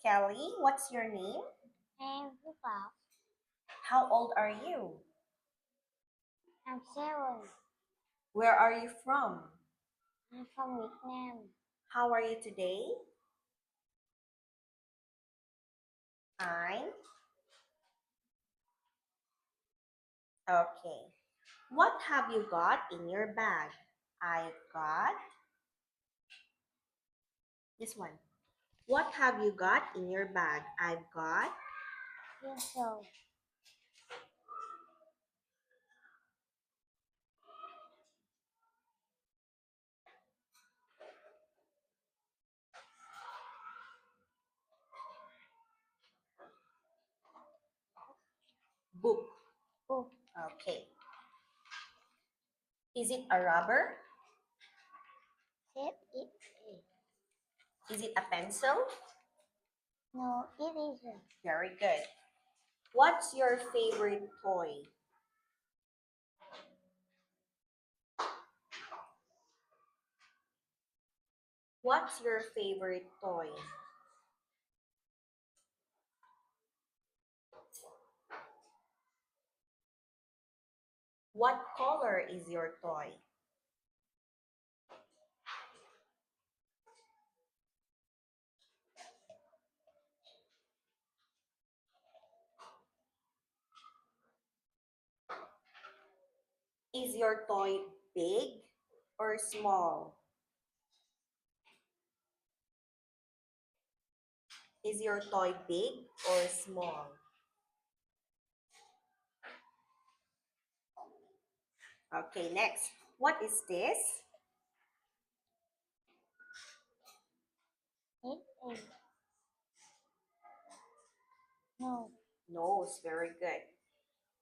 Kelly, what's your name? I'm Puka. How old are you? I'm 7. Where are you from? I'm from Vietnam. How are you today? I'm okay. What have you got in your bag? I've got this one. What have you got in your bag? I've got Pencil, book. book, Okay. Is it a rubber? set it. Is it a pencil? No, it isn't. Very good. What's your favorite toy? What's your favorite toy? What color is your toy? Is your toy big or small? Is your toy big or small? Okay, next. What is this? It is. No, Nose, very good.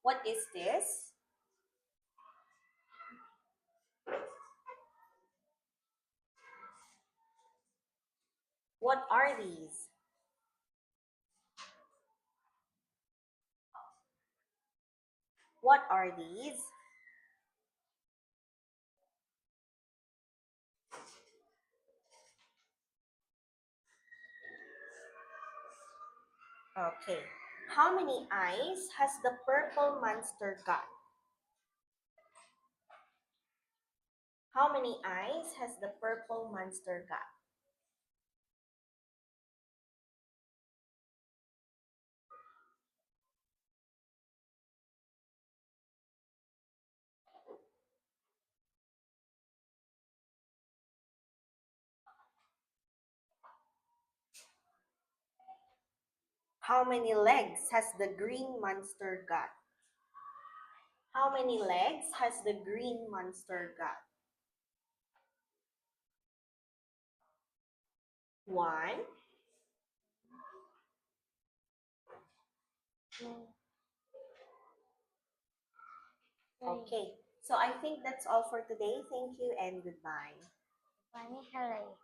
What is this? What are these? What are these? Okay. How many eyes has the purple monster got? How many eyes has the purple monster got? How many legs has the green monster got? How many legs has the green monster got? One. two, three. Okay. So I think that's all for today. Thank you and goodbye. Bunny, hello.